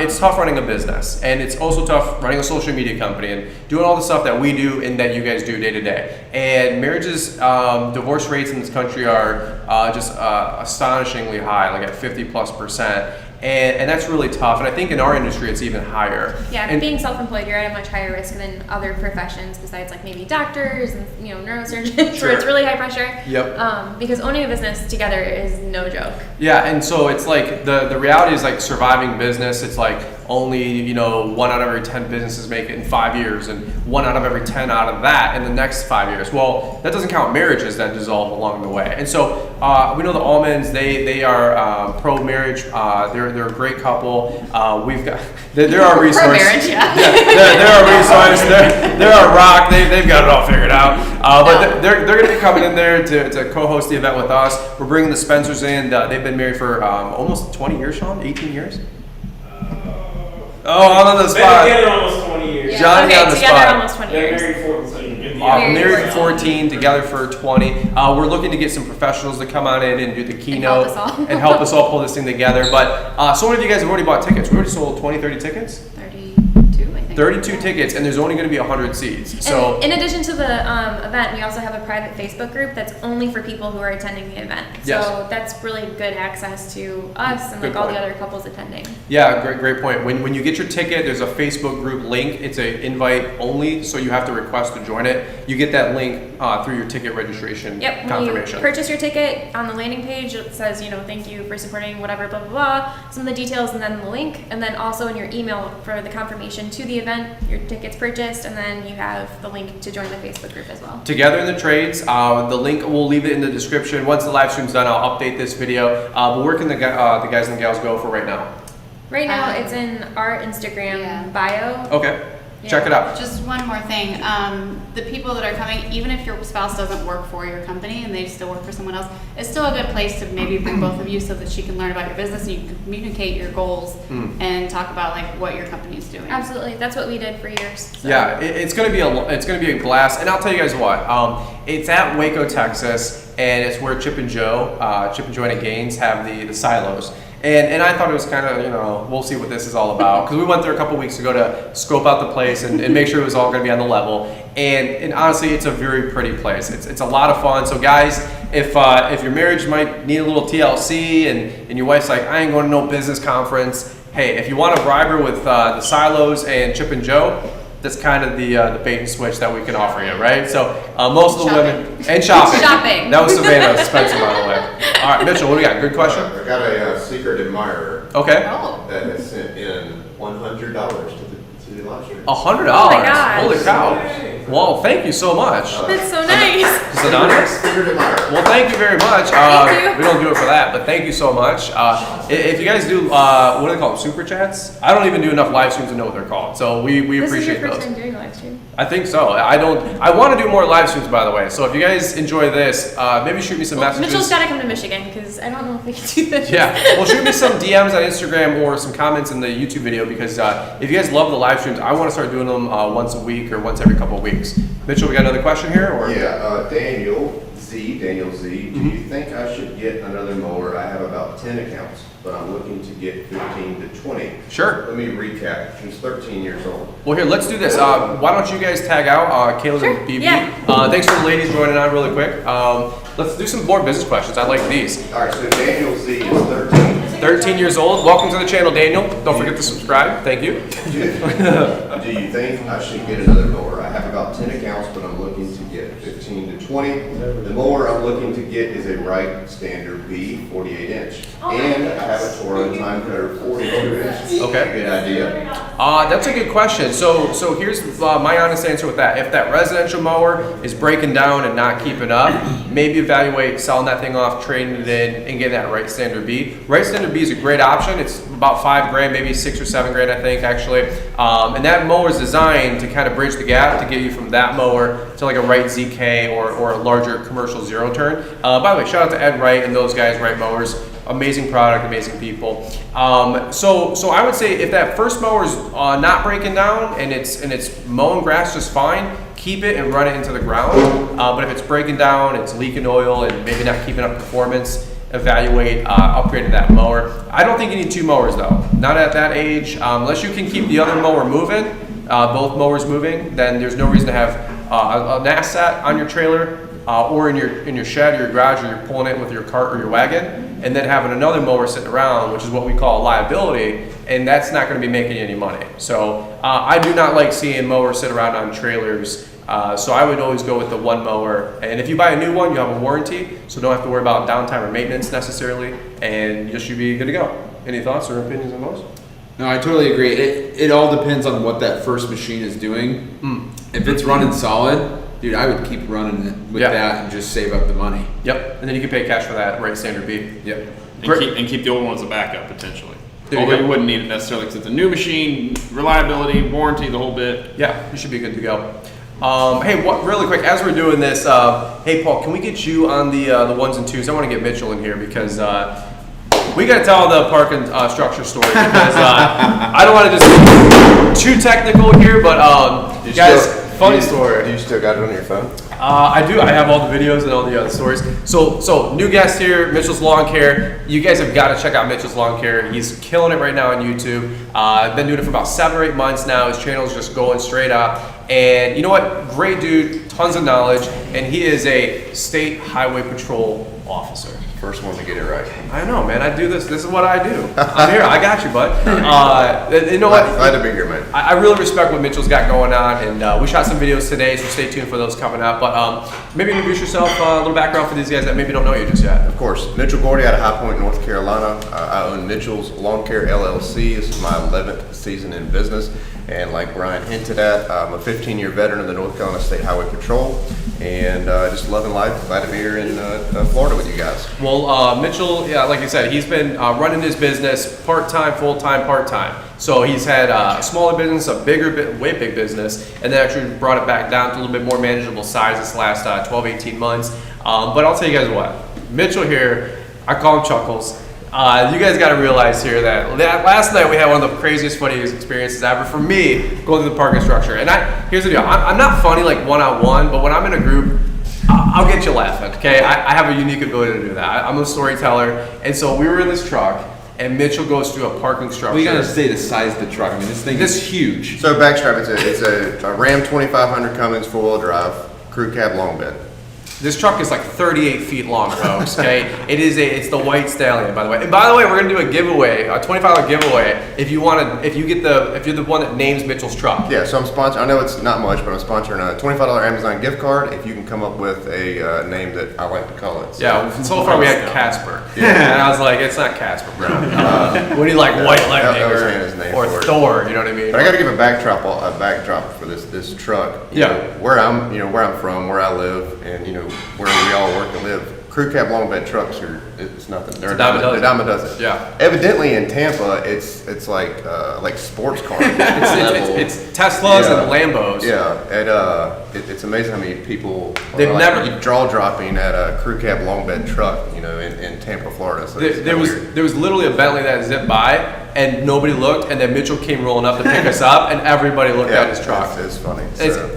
It's tough running a business, and it's also tough running a social media company and doing all the stuff that we do and that you guys do day to day. And marriages, divorce rates in this country are just astonishingly high, like at 50+%. And that's really tough. And I think in our industry, it's even higher. Yeah, and being self-employed, you're at a much higher risk than other professions besides like maybe doctors and neurosurgeons where it's really high pressure. Yep. Because owning a business together is no joke. Yeah, and so it's like the reality is like surviving business. It's like only 1 out of every 10 businesses make it in 5 years, and 1 out of every 10 out of that in the next 5 years. Well, that doesn't count marriages that dissolve along the way. And so we know the Aumans, they are pro-marriage. They're a great couple. We've got they're our resource. Pro-marriage, yeah. They're our resource. They're our rock. They've got it all figured out. But they're going to be coming in there to co-host the event with us. We're bringing the Spencers in. They've been married for almost 20 years, Sean. 18 years. Oh, I'm on the spot. Been together almost 20 years. Johnny on the together spot. almost 20 years. Married 14. Married for 14, together for 20. We're looking to get some professionals to come on in and do the keynote and help us all pull this thing together. But so many of you guys have already bought tickets. We already sold 20, 30 tickets. 32, I think. 32 tickets, and there's only going to be 100 seats. So and in addition to the event, we also have a private Facebook group that's only for people who are attending the event. Yes. So that's really good access to us and Good all point. the other couples attending. yeah, great point. When you get your ticket, there's a Facebook group link. It's an invite only, so you have to request to join it. You get that link through your ticket registration Yep, when confirmation. you purchase your ticket, on the landing page it says, thank you for supporting whatever, blah, blah, blah, some of the details, and then the link, and then also in your email for the confirmation to the event, your ticket's purchased, and then you have the link to join the Facebook group as well. Together in the Trades, the link, we'll leave it in the description. Once the live stream's done, I'll update this video. But where can the guys and gals go for right now? Right now, it's in our Instagram bio. Okay. Check it out. Just one more thing. The people that are coming, even if your spouse doesn't work for your company and they still work for someone else, it's still a good place to maybe bring both of you so that she can learn about your business and you can communicate your goals and talk about like what your company is doing. Absolutely, that's what we did for years. So. Yeah, it's gonna be a blast, and I'll tell you guys what. It's at Waco, Texas, and it's where Chip and Joanna Gaines have the silos. And I thought it was kind of, we'll see what this is all about. Because we went there a couple weeks ago to scope out the place and make sure it was all going to be on the level. And honestly, it's a very pretty place. It's a lot of fun. So guys, if your marriage might need a little TLC and your wife's like, I ain't going to no business conference. Hey, if you want to bribe her with the silos and Chip and Joe, that's kind of the bait and switch that we can offer you, right? So most of the women and shopping. Shopping. That was Savannah Spencer, by the way. All right, Mitchell, what do we got? Good question. I got a secret admirer Okay. Oh. that has sent in $100 to the live stream. $100. Oh my gosh. Holy cow. Well, thank you so much. That's so nice. It's anonymous? Secret admirer. Well, thank you very much. Thank you. We don't do it for that, but thank you so much. If you guys do, what do they call them, super chats? I don't even do enough live streams to know what they're called, so we This is appreciate your first those. time doing a live stream. I think so. I want to do more live streams, by the way. So if you guys enjoy this, maybe shoot me some messages. Mitchell's got to come to Michigan because I don't know if we can do this. Yeah, well, shoot me some DMs on Instagram or some comments in the YouTube video because if you guys love the live streams, I want to start doing them once a week or once every couple of weeks. Mitchell, we got another question here? Or? Yeah, Daniel Z. Do you think I should get another mower? I have about 10 accounts, but I'm looking to get 15 to 20. Sure. Let me recap. She's 13 years old. Well, here, let's do this. Why don't you guys tag out Caleb Sure, and BB? yeah. Thanks for the ladies joining on really quick. Let's do some more business questions. I like these. All right, so Daniel Z is 13. 13 years old. Welcome to the channel, Daniel. Don't forget to subscribe. Thank you. Do you think I should get another mower? I have about 10 accounts, but I'm looking to get 15 to 20. The mower I'm looking to get is a Wright Standard B 48 inch. And I have a Toro Time Cutter 42 inch. Okay. Good idea. That's a good question. So here's my honest answer with that. If that residential mower is breaking down and not keeping up, maybe evaluate selling that thing off, trading it in, and getting that Wright Standard B. Wright Standard B is a great option. It's about $5,000, maybe $6,000 or $7,000, I think, actually. And that mower is designed to kind of bridge the gap to get you from that mower to like a Wright ZK or a larger commercial zero turn. By the way, shout out to Ed Wright and those guys, Wright Mowers. Amazing product, amazing people. So I would say if that first mower is not breaking down and it's mowing grass just fine, keep it and run it into the ground. But if it's breaking down, it's leaking oil and maybe not keeping up performance, evaluate upgrading that mower. I don't think you need two mowers though, not at that age. Unless you can keep the other mower moving, both mowers moving, then there's no reason to have an asset on your trailer or in your shed or your garage, or you're pulling it with your cart or your wagon, and then having another mower sitting around, which is what we call a liability, and that's not going to be making you any money. So I do not like seeing mowers sit around on trailers. So I would always go with the one mower, and if you buy a new one, you have a warranty, so don't have to worry about downtime or maintenance necessarily, and you should be good to go. Any thoughts or opinions on those? No, I totally agree. It all depends on what that first machine is doing. If it's running solid, dude, I would keep running it with that and just save up the money. Yep, and then you can pay cash for that Wright Standard B. Yep. And keep the old ones as a backup potentially. There you Although go. you wouldn't need it necessarily because it's a new machine, reliability, warranty, the whole bit. Yeah, you should be good to go. Hey, really quick, as we're doing this, hey Paul, can we get you on the ones and twos? I want to get Mitchell in here because we got to tell the park and structure story because I don't want to just get too technical here, but guys, funny story. Do you still got it on your phone? I do. I have all the videos and all the other stories. So new guest here, Mitchell's Lawn Care. You guys have got to check out Mitchell's Lawn Care. He's killing it right now on YouTube. I've been doing it for about 7 or 8 months now. His channel is just going straight up. And you know what? Great dude, tons of knowledge, and he is a state highway patrol officer. First one to get it right. I know, man. I do this. This is what I do. I'm here. I got you, bud. You know what? Glad to be here, man. I really respect what Mitchell's got going on, and we shot some videos today, so stay tuned for those coming up. But maybe introduce yourself, a little background for these guys that maybe don't know you just yet. Of course, Mitchell Gordy out of High Point, North Carolina. I own Mitchell's Lawn Care LLC. This is my 11th season in business. And like Brian hinted at, I'm a 15-year veteran of the North Carolina State Highway Patrol. and just loving life. Glad to be here in Florida with you guys. Well, Mitchell, yeah, like I said, he's been running his business part-time, full-time, part-time. So he's had a smaller business, a way big business, and then actually brought it back down to a little bit more manageable size this last 12, 18 months. But I'll tell you guys what, Mitchell here, I call him Chuckles. You guys got to realize here that last night we had one of the craziest, funniest experiences ever for me going through the parking structure. And here's the deal, I'm not funny like one-on-one, but when I'm in a group, I'll get you laughing, okay? I have a unique ability to do that. I'm a storyteller, and so we were in this truck, and Mitchell goes through a parking structure. We gotta say the size of the truck. I mean, this thing is huge. So backstrap, it's a Ram 2500 Cummins 4-wheel drive, crew cab long bed. This truck is like 38 feet long, folks, okay? It's the White Stallion, by the way. And by the way, we're gonna do a giveaway, a $25 giveaway, if you're the one that names Mitchell's truck. Yeah, so I'm sponsoring, I know it's not much, but I'm sponsoring a $25 Amazon gift card if you can come up with a name that I like to call it. Yeah, so far we had Casper. Yeah. And I was like, it's not Casper, bro. What do you like, White Lightning or Thor, you know what I mean? But I gotta give a backdrop for this truck. You know, where I'm from, where I live, and where we all work and live. Crew cab long bed trucks it's nothing. They're a dime a dozen. Yeah. Evidently in Tampa, it's like sports cars. it's Teslas and Lambos. Yeah, and it's amazing how many people are jaw dropping at a crew cab long bed truck. In Tampa, Florida. So there was literally a Bentley that zipped by and nobody looked, and then Mitchell came rolling up to pick us up, and everybody looked at his truck. It's funny.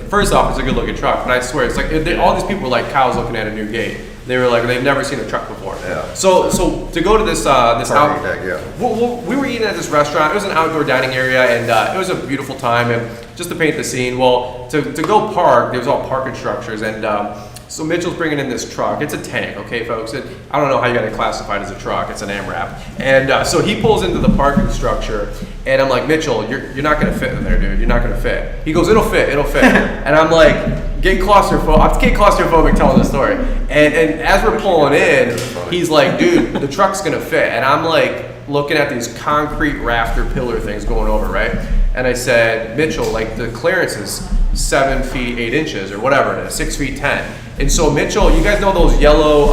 First off, it's a good looking truck, but I swear it's like all these people were like cows looking at a new gate. They were like, they've never seen a truck before. Yeah. So to go to this parking deck, we were eating at this restaurant. It was an outdoor dining area, and it was a beautiful time. And just to paint the scene, well, to go park, there was all parking structures, and so Mitchell's bringing in this truck. It's a tank, okay, folks. I don't know how you got it classified as a truck. It's an AMRAP. And so he pulls into the parking structure, and I'm like, Mitchell, you're not gonna fit in there, dude. You're not gonna fit. He goes, it'll fit. And I'm like, getting claustrophobic telling the story. And as we're pulling in, he's like, dude, the truck's gonna fit. And I'm like looking at these concrete rafter pillar things going over, right? And I said, Mitchell, like the clearance is 7 feet 8 inches or whatever it is, 6 feet 10. And so Mitchell, you guys know those yellow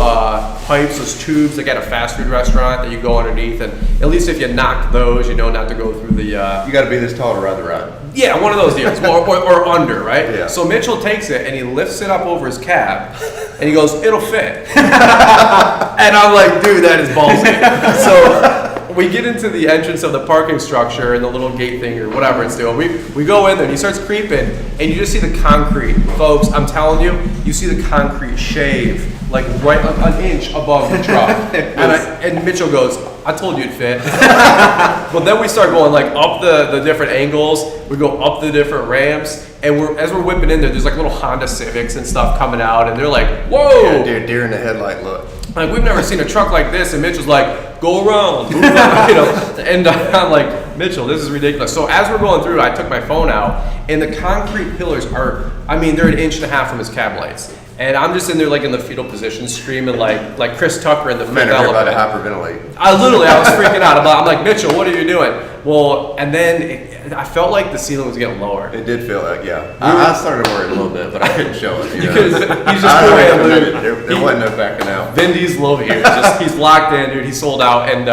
pipes, those tubes that get a fast food restaurant that you go underneath, and at least if you knock those, you know not to go through the. You got to be this tall to ride the ride. Yeah, one of those deals, or under, right? Yeah. So Mitchell takes it and he lifts it up over his cab, and he goes, "It'll fit." And I'm like, "Dude, that is ballsy." So we get into the entrance of the parking structure and the little gate thing or whatever it's doing. We go in there and he starts creeping, and you just see the concrete, folks. I'm telling you, you see the concrete shave like right an inch above the truck. And Mitchell goes, I told you it'd fit. But then we start going like up the different angles. We go up the different ramps, and as we're whipping in there's like little Honda Civics and stuff coming out, and they're like, whoa! Yeah, deer in the headlight look. Like, we've never seen a truck like this, and Mitchell's like, go around, move on, And I'm like, Mitchell, this is ridiculous. So as we're going through, I took my phone out, and the concrete pillars they're an inch and a half from his cab lights. And I'm just in there like in the fetal position, screaming like Chris Tucker in the Fifth Element. About to hyperventilate. I was freaking out. I'm like, Mitchell, what are you doing? Well, and then I felt like the ceiling was getting lower. It did feel like, yeah. I started to worry a little bit, but I couldn't show it. Because he's just there wasn't no backing out. Vin Diesel over here. He's locked in, dude. He's sold out. And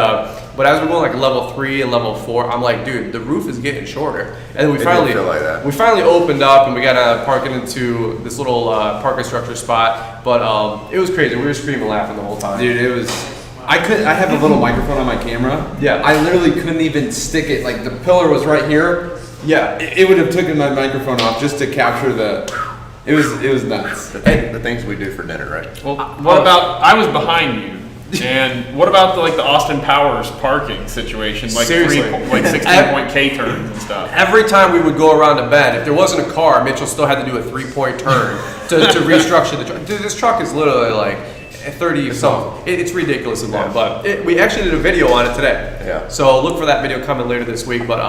but as we're going like level 3 and level 4, I'm like, dude, the roof is getting shorter. And then we finally opened up, and we got to park it into this little parking structure spot. But it was crazy. We were screaming, laughing the whole time. Dude, it was. I have a little microphone on my camera. Yeah. I literally couldn't even stick it. Like the pillar was right here. Yeah. It would have taken my microphone off just to capture the. It was nuts. The things we do for dinner, right? Well, what about? I was behind you. And what about the Austin Powers parking situation, like 16-point K turns and stuff? Every time we would go around a bend, if there wasn't a car, Mitchell still had to do a 3-point turn to restructure the truck. Dude, this truck is literally like 30 something. It's ridiculously long, but we actually did a video on it today. Yeah. So look for that video coming later this week. But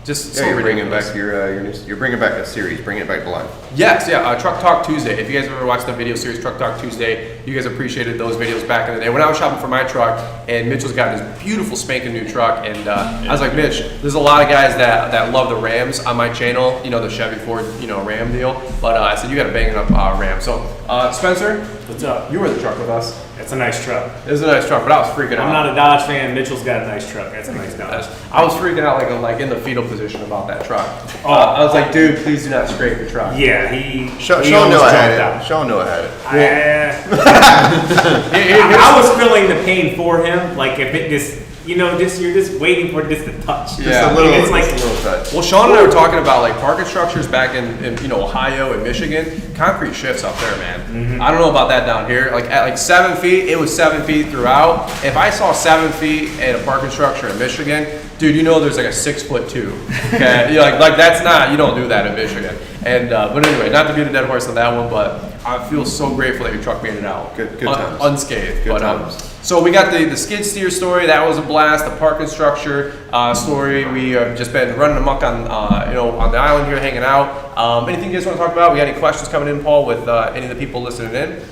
you're bringing back you're bringing back a series, bringing it back to life. Yes, yeah, Truck Talk Tuesday. If you guys ever watched the video series Truck Talk Tuesday, you guys appreciated those videos back in the day. When I was shopping for my truck, and Mitchell's got this beautiful spanking new truck, and I was like, Mitch, there's a lot of guys that love the Rams on my channel, you know, the Chevy Ford, you know, Ram deal. But I said, you got a banging up Ram. So, Spencer, What's up? you were the truck with us. It's a nice truck. It was a nice truck, but I was freaking out. I'm not a Dodge fan. Mitchell's got a nice truck. That's a nice Dodge. I was freaking out like in the fetal position about that truck. I was like, dude, please do not scrape the truck. Yeah, he Sean he knew almost I jumped had out. it. Sean knew I had it. I was feeling the pain for him. Like if it just, you know, just you're just waiting for this to touch. Yeah. Just a little, it's like just a little touch. Well, Sean and I were talking about like parking structures back in you know, Ohio and Michigan. Concrete shifts up there, man. I don't know about that down here. Like at like 7 feet, it was 7 feet throughout. If I saw 7 feet in a parking structure in Michigan, dude, you know there's like a 6'2". Okay, you're like that's not, you don't do that in Michigan. And but anyway, not to beat a dead horse on that one, but I feel so grateful that your truck made it out. Good times. Unscathed. Good But, times. so we got the skid steer story. That was a blast. The parking structure story. We have just been running amok on you know, on the island here, hanging out. Anything you guys want to talk about? We got any questions coming in, Paul, with any of the people listening in?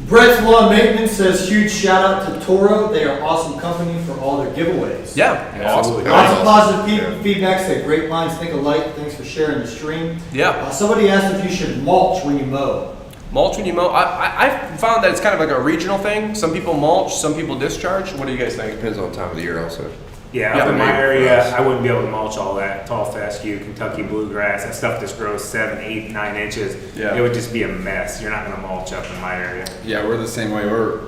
Brett's Lawn Maintenance says huge shout out to Toro. They are awesome company for all their giveaways. Yeah, Absolutely. awesome. Lots of positive Yeah. feedback. Say great minds think alike. Thanks for sharing the stream. Yeah. Somebody asked if you should mulch when you mow. Mulch when you mow. I found that it's kind of like a regional thing. Some people mulch, some people discharge. What do you guys think? Depends on the time of the year also. Yeah, Yeah, up in my maybe for area, us. I wouldn't be able to mulch all that tall fescue, Kentucky bluegrass, that stuff just grows 7, 8, 9 inches. Yeah. It would just be a mess. You're not going to mulch up in my area. Yeah, we're the same way. We're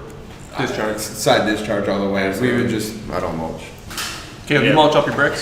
side discharge all the way. We would just I don't mulch. Caleb, you Yeah. mulch up your bricks?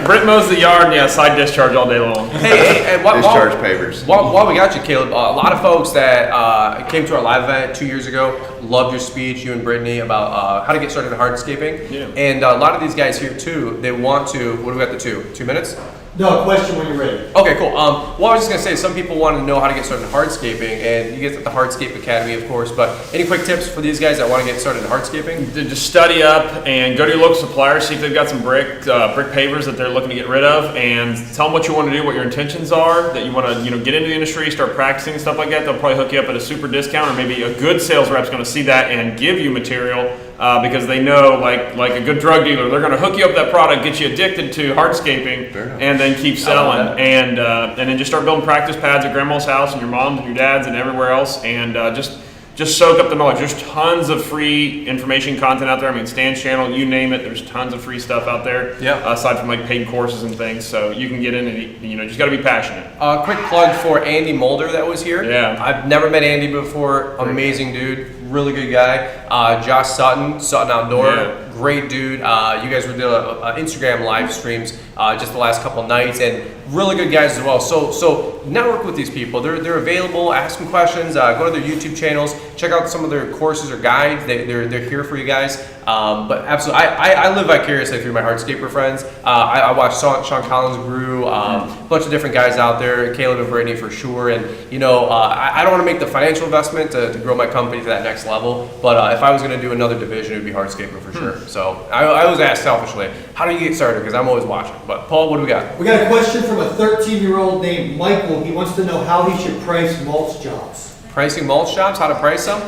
Britt mows the yard, yeah, side discharge all day long. Hey, Discharge pavers. While we got you, Caleb, a lot of folks that came to our live event 2 years ago loved your speech, you and Brittany, about how to get started in hardscaping. Yeah. And a lot of these guys here too, they want to, what do we got the 2 minutes? No, question when you're ready. Okay, cool. Well, I was just gonna say, some people want to know how to get started in hardscaping, and you get the Hardscape Academy, of course. But any quick tips for these guys that want to get started in hardscaping? To just study up and go to your local supplier, see if they've got some brick pavers that they're looking to get rid of, and tell them what you want to do, what your intentions are, that you want to, you know, get into the industry, start practicing and stuff like that. They'll probably hook you up at a super discount, or maybe a good sales rep's going to see that and give you material because they know, like a good drug dealer, they're going to hook you up that product, get you addicted to hardscaping, Fair enough. and then keep selling, and then just start building practice pads at grandma's house and your mom's and your dad's and everywhere else, and just soak up the knowledge. There's tons of free information content out there. I mean, Stan's channel, you name it, there's tons of free stuff out there. Yeah. Aside from like paid courses and things, so you can get in and, you know, just got to be passionate. Quick plug for Andy Mulder that was here. Yeah. I've never met Andy before. Amazing dude, really good guy. Josh Sutton Outdoor, Yeah. great dude. You guys were doing Instagram live streams just the last couple nights, and really good guys as well. So network with these people. They're available. Ask them questions. Go to their YouTube channels. Check out some of their courses or guides. They're here for you guys. But absolutely, I live vicariously through my hardscaper friends. I watch Sean Collins Grew, a bunch of different guys out there, Caleb and Brittany for sure. And you know, I don't want to make the financial investment to grow my company to that next level. But if I was going to do another division, it would be hardscaping for sure. So I always ask selfishly, how do you get started? Because I'm always watching. But Paul, what do we got? We got a question from a 13-year-old named Michael. He wants to know how he should price mulch jobs. Pricing mulch jobs, how to price them.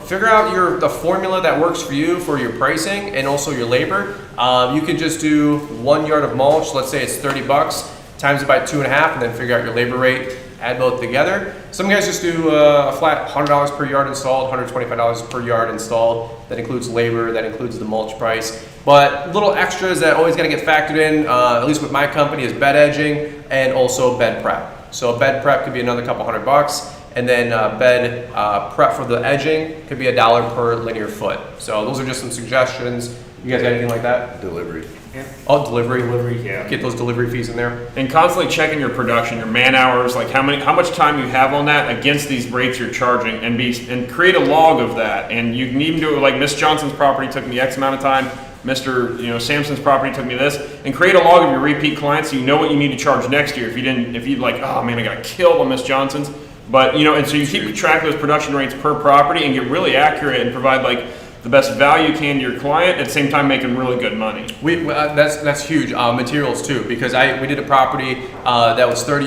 Figure out the formula that works for you for your pricing and also your labor. You could just do 1 yard of mulch. Let's say it's $30, times it by 2.5, and then figure out your labor rate. Add both together. Some guys just do a flat $100 per yard installed, $125 per yard installed. That includes labor, that includes the mulch price. But little extras that always got to get factored in, at least with my company, is bed edging and also bed prep. So bed prep could be another couple $100. And then bed prep for the edging could be $1 per linear foot. So those are just some suggestions. You guys got anything like that? Delivery. Yeah. Oh, delivery. Yeah. Get those delivery fees in there. And constantly checking your production, your man hours, like how much time you have on that against these rates you're charging, and create a log of that. And you can even do it like Miss Johnson's property took me X amount of time. Mr. Sampson's property took me this, and create a log of your repeat clients so you know what you need to charge next year. If you like, oh man, I got killed on Miss Johnson's. But and so you keep track of those production rates per property and get really accurate and provide like the best value you can to your client, at the same time making really good money. That's huge. Materials too, because we did a property that was 30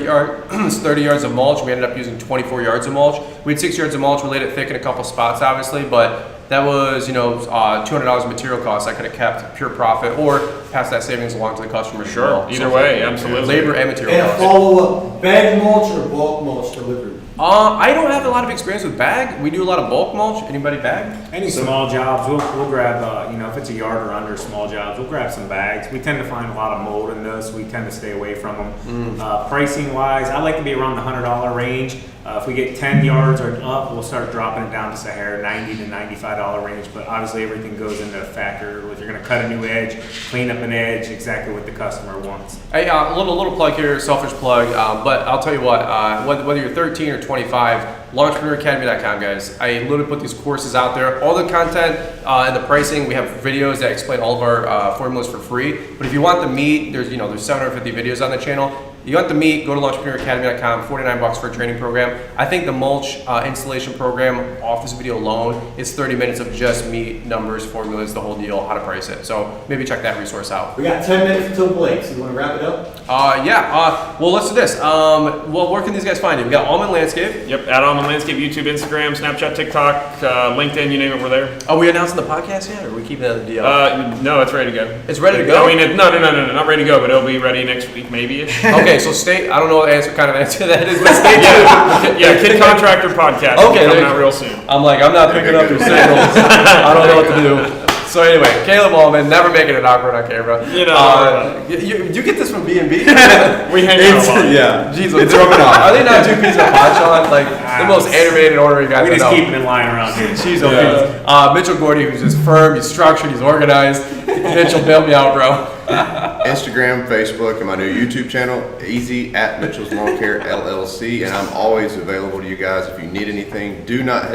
yards of mulch. We ended up using 24 yards of mulch. We had 6 yards of mulch. We laid it thick in a couple spots, obviously, but that was, $200 in material costs. I could have kept pure profit or passed that savings along to the customer. as Sure. well. Either way, absolutely. Labor and material And a costs. follow-up, bag mulch or bulk mulch delivered? I don't have a lot of experience with bag. We do a lot of bulk mulch. Anybody bag? Any small jobs, we'll grab, if it's a yard or under small jobs, we'll grab some bags. We tend to find a lot of mold in those, so we tend to stay away from them. Pricing wise, I like to be around the $100 range. If we get 10 yards or up, we'll start dropping it down to Sahara, $90 to $95 range. But obviously everything goes into a factor. If you're gonna cut a new edge, clean up an edge, exactly what the customer wants. Hey, a little plug here, selfish plug, but I'll tell you what, whether you're 13 or 25, launchpreneuracademy.com, guys. I literally put these courses out there. All the content and the pricing, we have videos that explain all of our formulas for free. But if you want the meat, there's 750 videos on the channel. You want the meat, go to launchpreneuracademy.com, $49 for a training program. I think the mulch installation program off this video alone is 30 minutes of just meat, numbers, formulas, the whole deal, how to price it. So maybe check that resource out. We got 10 minutes until Blake, so you want to wrap it up? Well, let's do this. Where can these guys find you? We got Auman Landscape. Yep, at Auman Landscape, YouTube, Instagram, Snapchat, TikTok, LinkedIn, you name it, we're there. Are we announcing the podcast yet, or are we keeping that in the DL? No, it's ready to go. It's ready to go? I mean, no, not ready to go, but it'll be ready next week, maybe-ish. Okay, so I don't know what kind of answer that is, but stay tuned. Yeah, Kid Contractor Podcast. Okay, coming out real soon. I'm not picking up your signals. I don't know what to do. So anyway, Caleb Auman, never making it awkward on camera. You get this from B&B? We hang out a lot. Yeah. Jeez, it's rubbing off. Are they not two pieces of pot, Sean? Like the most animated ordering guys We I just know. keep it in line around here. Jeez, Mitchell Gordy, who's just firm, he's structured, he's organized. Mitchell, bail me out, bro. Instagram, Facebook, and my new YouTube channel, easy at Mitchell's Lawn Care LLC, and I'm always available to you guys if you need anything. Do not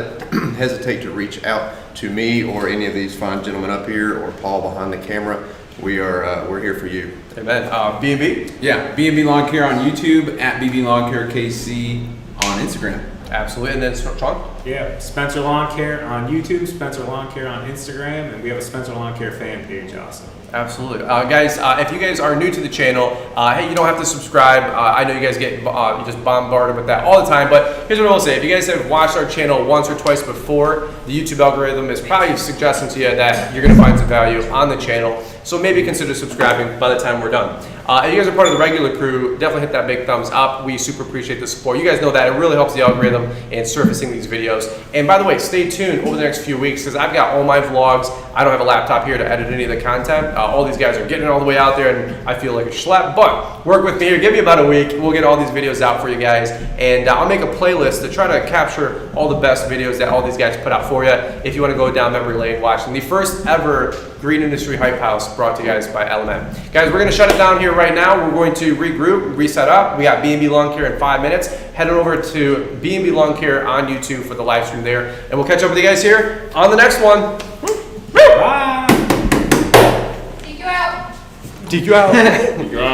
hesitate to reach out to me or any of these fine gentlemen up here or Paul behind the camera. We're here for you. Amen. B&B? Yeah, B&B Lawn Care on YouTube, at BB Lawn Care KC on Instagram. Absolutely. And then Sean? Yeah, Spencer Lawn Care on YouTube, Spencer Lawn Care on Instagram, and we have a Spencer Lawn Care fan page also. Absolutely. Guys, if you guys are new to the channel, hey, you don't have to subscribe. I know you guys get just bombarded with that all the time, but here's what I will say. If you guys have watched our channel once or twice before, the YouTube algorithm is probably suggesting to you that you're going to find some value on the channel. So maybe consider subscribing by the time we're done. If you guys are part of the regular crew, definitely hit that big thumbs up. We super appreciate the support. You guys know that it really helps the algorithm in surfacing these videos. And by the way, stay tuned over the next few weeks because I've got all my vlogs. I don't have a laptop here to edit any of the content. All these guys are getting it all the way out there and I feel like a schlep, but work with me here. Give me about a week. We'll get all these videos out for you guys. And I'll make a playlist to try to capture all the best videos that all these guys put out for you. If you want to go down memory lane watching the first ever Green Industry Hype House brought to you guys by Element. Guys, we're going to shut it down here right now. We're going to regroup, reset up. We got B&B Lawn Care in 5 minutes. Head on over to B&B Lawn Care on YouTube for the live stream there. And we'll catch up with you guys here on the next one. Bye! Take you out. Take you out.